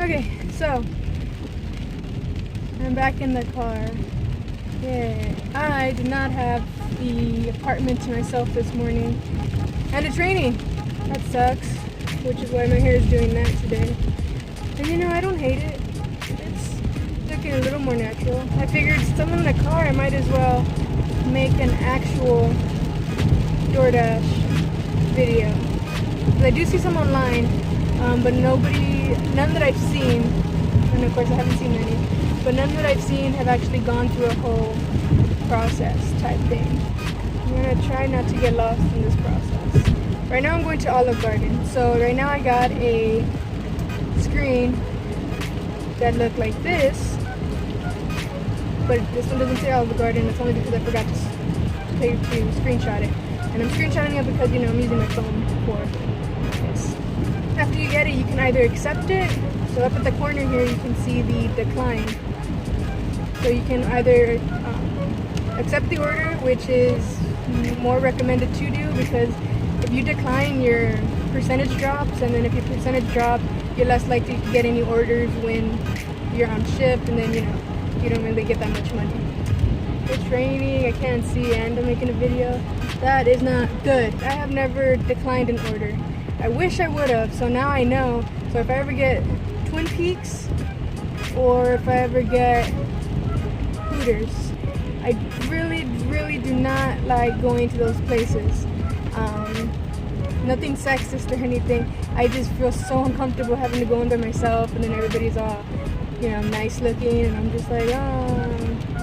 Okay, so I'm back in the car. Yay. I did not have the apartment to myself this morning, and it's raining. That sucks, which is why my hair is doing that today. And you know, I don't hate it. It's looking a little more natural. I figured still in the car, I might as well make an actual DoorDash video. Because I do see some online, but none that I've seen, and of course I haven't seen many, but none that I've seen have actually gone through a whole process type thing. I'm gonna try not to get lost in this process. Right now I'm going to Olive Garden. So right now I got a screen that looked like this, but this one doesn't say Olive Garden. It's only because I forgot to screenshot it. And I'm screenshotting it because, you know, I'm using my phone for this. After you get it, you can either accept it. So up at the corner here, you can see the decline. So you can either accept the order, which is more recommended to do, because if you decline, your percentage drops, and then if your percentage drops, you're less likely to get any orders when you're on shift, and then, you know, you don't really get that much money. It's raining, I can't see, and I'm making a video. That is not good. I have never declined an order. I wish I would have, so now I know. So if I ever get Twin Peaks, or if I ever get Hooters, I really do not like going to those places. Nothing sexist or anything. I just feel so uncomfortable having to go in by myself, and then everybody's all, you know, nice looking, and I'm just like, oh,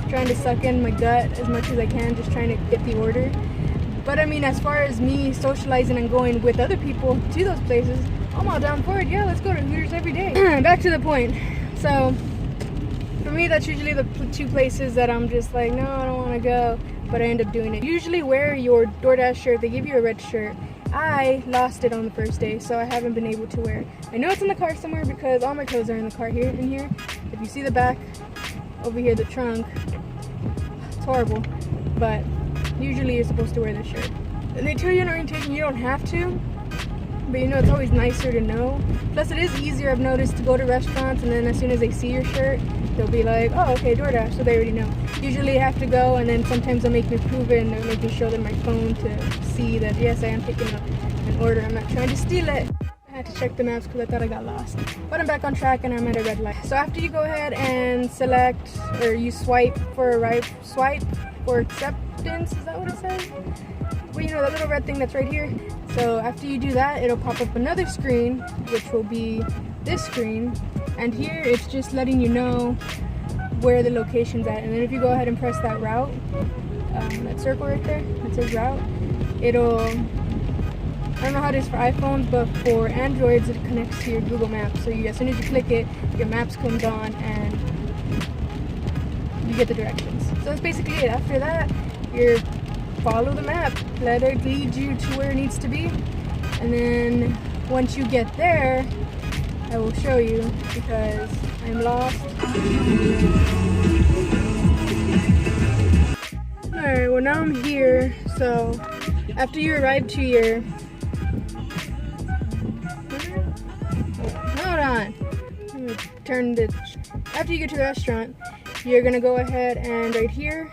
trying to suck in my gut as much as I can, just trying to get the order. But I mean, as far as me socializing and going with other people to those places, I'm all down for it. Yeah, let's go to Hooters every day. Back to the point. So for me, that's usually the two places that I'm just like, no, I don't want to go, but I end up doing it. Usually wear your DoorDash shirt. They give you a red shirt. I lost it on the first day, so I haven't been able to wear it. I know it's in the car somewhere because all my clothes are in the car here. In here, if you see the back over here, the trunk, it's horrible, but usually you're supposed to wear this shirt. And they tell you in orientation you don't have to, but you know, it's always nicer to know. Plus it is easier, I've noticed, to go to restaurants, and then as soon as they see your shirt, they'll be like, oh, okay, DoorDash, so they already know. Usually I have to go, and then sometimes they'll make me prove it, and they'll make me show them my phone to see that, yes, I am picking up an order. I'm not trying to steal it. I had to check the maps because I thought I got lost. But I'm back on track, and I'm at a red light. So after you go ahead and select, or you swipe for acceptance, is that what it says? Well, you know, that little red thing that's right here. So after you do that, it'll pop up another screen, which will be this screen. And here, it's just letting you know where the location's at. And then if you go ahead and press that route, that circle right there, that says route, it'll, I don't know how it is for iPhones, but for Androids, it connects to your Google Maps. So as soon as you click it, your maps comes on, and you get the directions. So that's basically it. After that, you follow the map, let it lead you to where it needs to be, and then once you get there, I will show you because I'm lost. Alright, well now I'm here. So after you arrive to your, hold on, after you get to the restaurant, you're gonna go ahead and right here,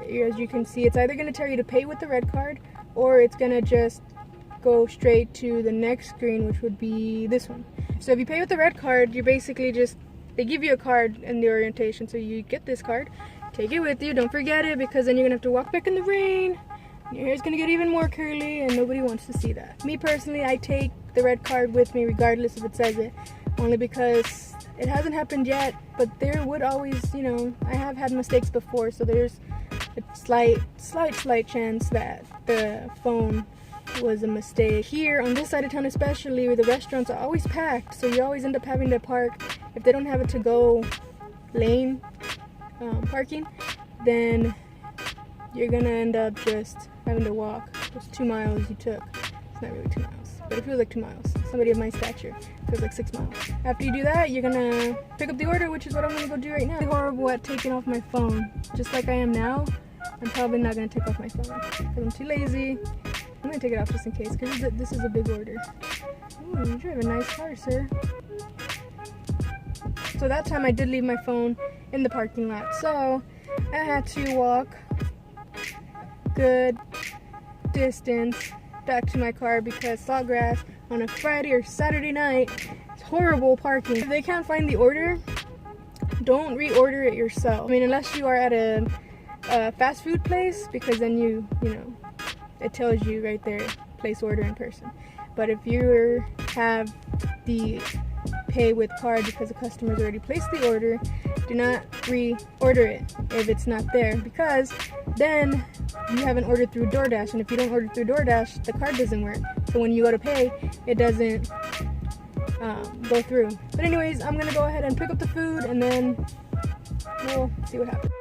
as you can see, it's either going to tell you to pay with the red card, or it's going to just go straight to the next screen, which would be this one. So if you pay with the red card, you're basically just, they give you a card in the orientation, so you get this card, take it with you, don't forget it, because then you're going to have to walk back in the rain, and your hair's going to get even more curly, and nobody wants to see that. Me personally, I take the red card with me regardless if it says it, only because it hasn't happened yet, but there would always, you know, I have had mistakes before, so there's a slight chance that the phone was a mistake. Here on this side of town especially, where the restaurants are always packed, so you always end up having to park. If they don't have a to-go lane parking, then you're gonna end up just having to walk those 2 miles you took. It's not really 2 miles, but it feels like 2 miles. Somebody of my stature, it feels like 6 miles. After you do that, you're gonna pick up the order, which is what I'm gonna go do right now. I'm horrible at taking off my phone, just like I am now. I'm probably not gonna take off my phone because I'm too lazy. I'm gonna take it off just in case, because this is a big order. Ooh, you drive a nice car, sir. So that time I did leave my phone in the parking lot. So I had to walk good distance back to my car because Sawgrass on a Friday or Saturday night, it's horrible parking. If they can't find the order, don't reorder it yourself. I mean, unless you are at a fast food place, because then you know, it tells you right there, place order in person. But if you have the pay with card because the customer's already placed the order, do not reorder it if it's not there, because then you haven't ordered through DoorDash, and if you don't order through DoorDash, the card doesn't work. So when you go to pay, it doesn't go through. But anyways, I'm gonna go ahead and pick up the food, and then we'll see what happens.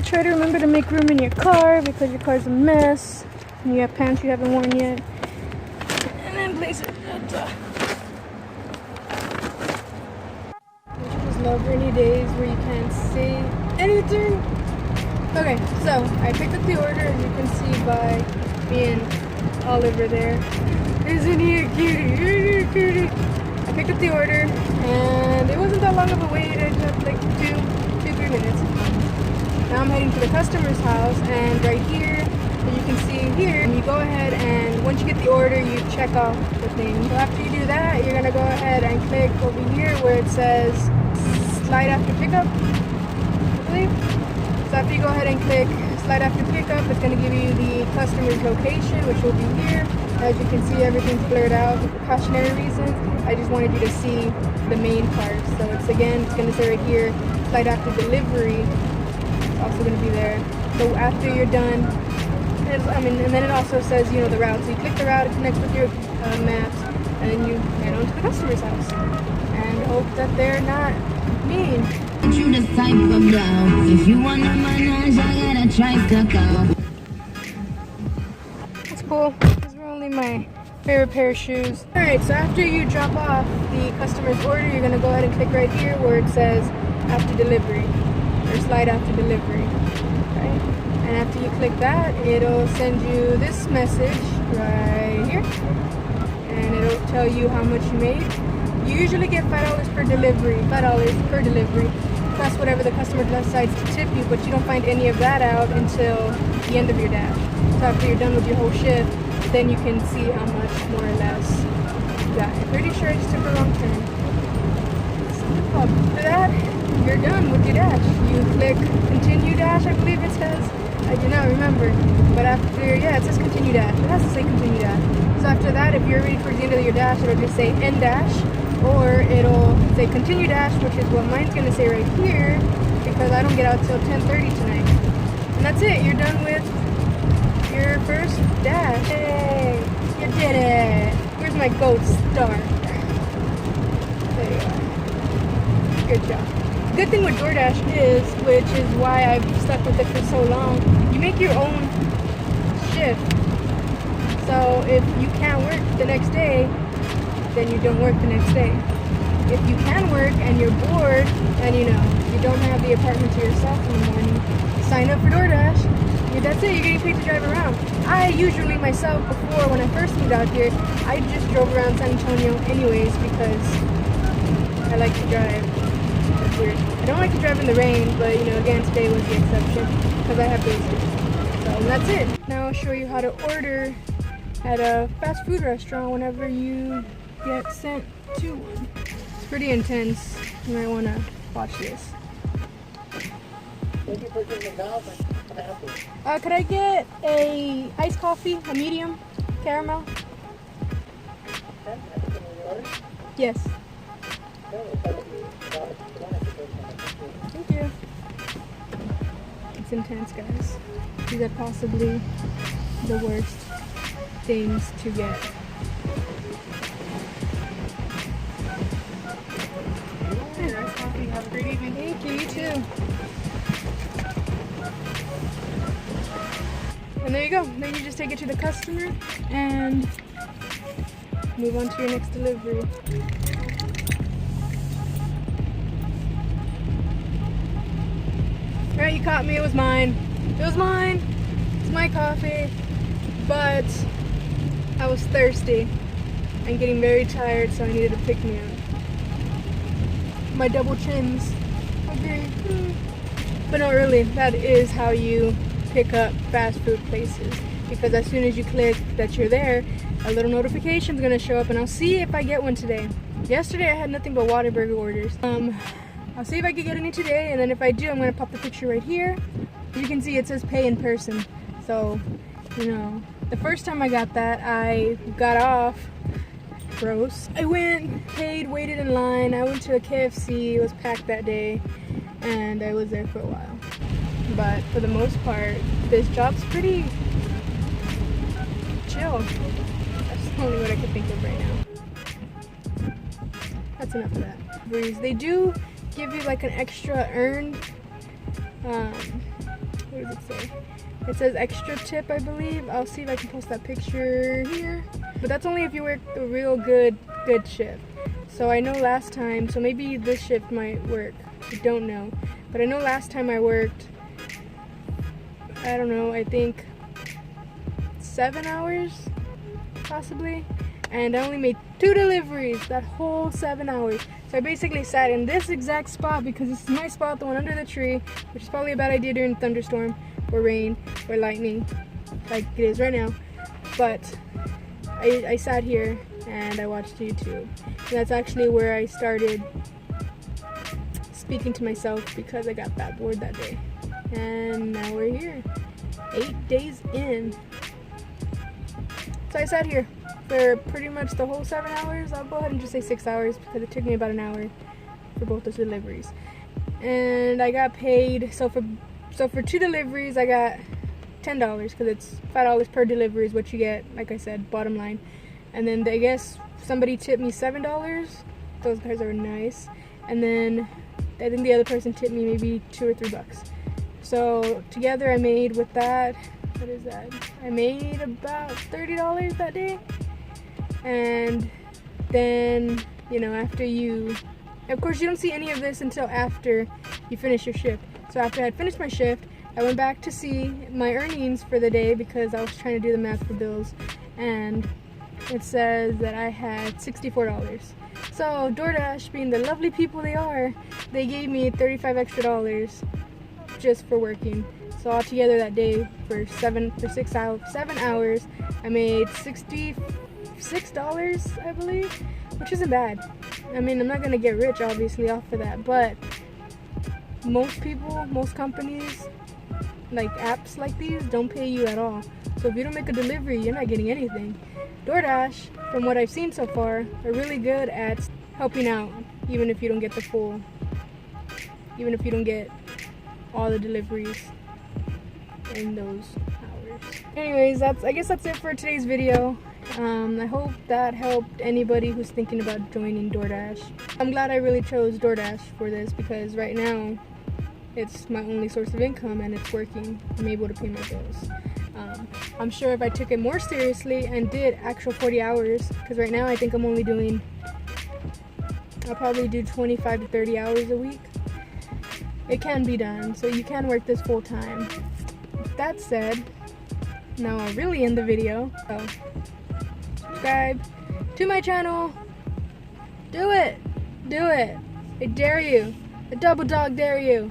Try to remember to make room in your car because your car's a mess and you have pants you haven't worn yet. And then place it at the... I just love rainy days where you can't see anything. Okay, so I picked up the order, as you can see by me and Oliver there. Isn't he a cutie? Cutie. I picked up the order and it wasn't that long of a wait. It took like 2-3 minutes. Now I'm heading to the customer's house, and right here, as you can see here, you go ahead and once you get the order, you check off the thing. So after you do that, you're gonna go ahead and click over here where it says slide after pickup, I believe. So after you go ahead and click slide after pickup, it's gonna give you the customer's location, which will be here. As you can see, everything's blurred out for precautionary reasons. I just wanted you to see the main part. So it's gonna say right here, slide after delivery. Also going to be there. So after you're done, and then it also says, you know, the route. So you click the route, it connects with your maps, and then you head on to the customer's house. And hope that they're not mean. You the type of girl. If you want to manage, I gotta try to go. That's cool. These were only my favorite pair of shoes. Alright, so after you drop off the customer's order, you're going to go ahead and click right here where it says after delivery. Or slide after delivery, right? And after you click that, it'll send you this message right here, and it'll tell you how much you made. You usually get $5 per delivery, $5 per delivery, plus whatever the customer decides to tip you, but you don't find any of that out until the end of your dash. So after you're done with your whole shift, then you can see how much more or less you got. I'm pretty sure I just took a wrong turn. So after that, you're done with your dash. You click continue dash, I believe it says. I do not remember. But after, yeah, it says continue dash. It has to say continue dash. So after that, if you're ready for the end of your dash, it'll just say end dash, or it'll say continue dash, which is what mine's gonna say right here, because I don't get out till 10:30 tonight. And that's it. You're done with your first dash. Hey, you did it. Where's my gold star? There you are. Good job. Good thing with DoorDash is, which is why I've stuck with it for so long, you make your own shift. So if you can't work the next day, then you don't work the next day. If you can work and you're bored and you don't have the apartment to yourself in the morning, sign up for DoorDash. That's it, you're getting paid to drive around. I usually myself, before when I first moved out here, I just drove around San Antonio anyways because I like to drive. That's weird. I don't like to drive in the rain, but again, today was the exception because I have days. So that's it. Now I'll show you how to order at a fast food restaurant whenever you get sent to one. It's pretty intense. You might want to watch this. Could I get a iced coffee, a medium, caramel? Yes. Thank you. It's intense, guys. These are possibly the worst things to get. Hey, iced coffee. Have a great evening. Thank you. You too. And there you go. Then you just take it to the customer and move on to your next delivery. Alright, you caught me. It was mine. It was mine. It's my coffee. But I was thirsty. and getting very tired, so I needed to pick me up. My double chins. Okay. But no, really, that is how you pick up fast food places. Because as soon as you click that you're there, a little notification is going to show up, and I'll see if I get one today. Yesterday I had nothing but Whataburger orders. I'll see if I can get any today, and then if I do, I'm going to pop the picture right here. As you can see, it says pay in person. So, you know, the first time I got that, I got off. Gross. I went, paid, waited in line. I went to a KFC. It was packed that day, and I was there for a while. But for the most part, this job's pretty chill. That's only what I can think of right now. That's enough of that. They do give you like an extra earned, what does it say? It says extra tip, I believe. I'll see if I can post that picture here. But that's only if you work a real good shift. So I know last time, so maybe this shift might work. I don't know. But I know last time I worked, I don't know, I think 7 hours, possibly. And I only made 2 deliveries that whole 7 hours. So I basically sat in this exact spot because this is my spot, the one under the tree, which is probably a bad idea during a thunderstorm or rain or lightning, like it is right now. But I sat here and I watched YouTube. And that's actually where I started speaking to myself because I got that bored that day. And now we're here, 8 days in. So I sat here for pretty much the whole 7 hours. I'll go ahead and just say 6 hours because it took me about an hour for both those deliveries. And I got paid, so for 2 deliveries I got $10 because it's $5 per delivery is what you get, like I said, bottom line. And then I guess somebody tipped me $7. Those guys are nice. And then I think the other person tipped me maybe $2 or $3. So together I made with that, what is that? I made about $30 that day. And then, you know, after you, of course you don't see any of this until after you finish your shift. So after I had finished my shift, I went back to see my earnings for the day because I was trying to do the math for bills, and it says that I had $64. So DoorDash, being the lovely people they are, they gave me $35 extra just for working. So altogether that day for 7 hours, I made $66, I believe, which isn't bad. I mean, I'm not gonna get rich obviously off of that, but most people, most companies, like apps like these, don't pay you at all. So if you don't make a delivery, you're not getting anything. DoorDash, from what I've seen so far, are really good at helping out, even if you don't get even if you don't get all the deliveries in those hours. Anyways, I guess that's it for today's video. I hope that helped anybody who's thinking about joining DoorDash. I'm glad I really chose DoorDash for this because right now it's my only source of income and it's working. I'm able to pay my bills. I'm sure if I took it more seriously and did actual 40 hours, because right now I think I'm only doing, I'll probably do 25 to 30 hours a week. It can be done, so you can work this full time. That said, now I really end the video. So subscribe to my channel. Do it. Do it. I dare you. I double dog dare you.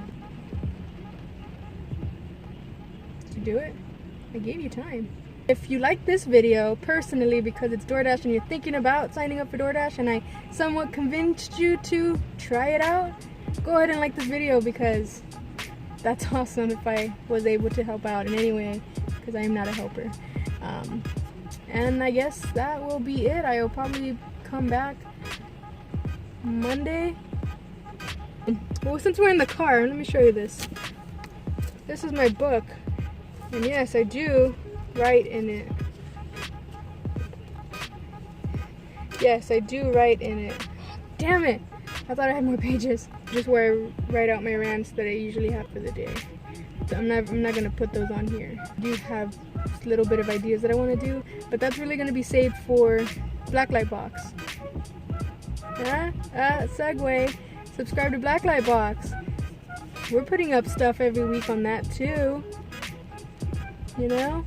Did you do it? I gave you time. If you like this video personally because it's DoorDash and you're thinking about signing up for DoorDash and I somewhat convinced you to try it out, go ahead and like this video because that's awesome if I was able to help out in any way because I am not a helper. And I guess that will be it. I will probably come back Monday. Well, since we're in the car, let me show you this. This is my book. And yes, I do write in it. Yes, I do write in it. Little it. I thought I had more pages. Just where I write out my rants that I usually have for the day. So I'm not gonna put those on here. I do have a little bit of ideas that I want to do, but that's really gonna be saved for Blacklight Box. Segue. Subscribe to Blacklight Box. We're putting up stuff every week on that too. You know?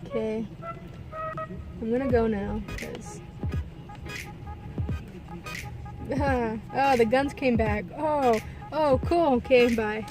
Okay. I'm gonna go now because Oh, the guns came back. Oh, cool. Okay, bye.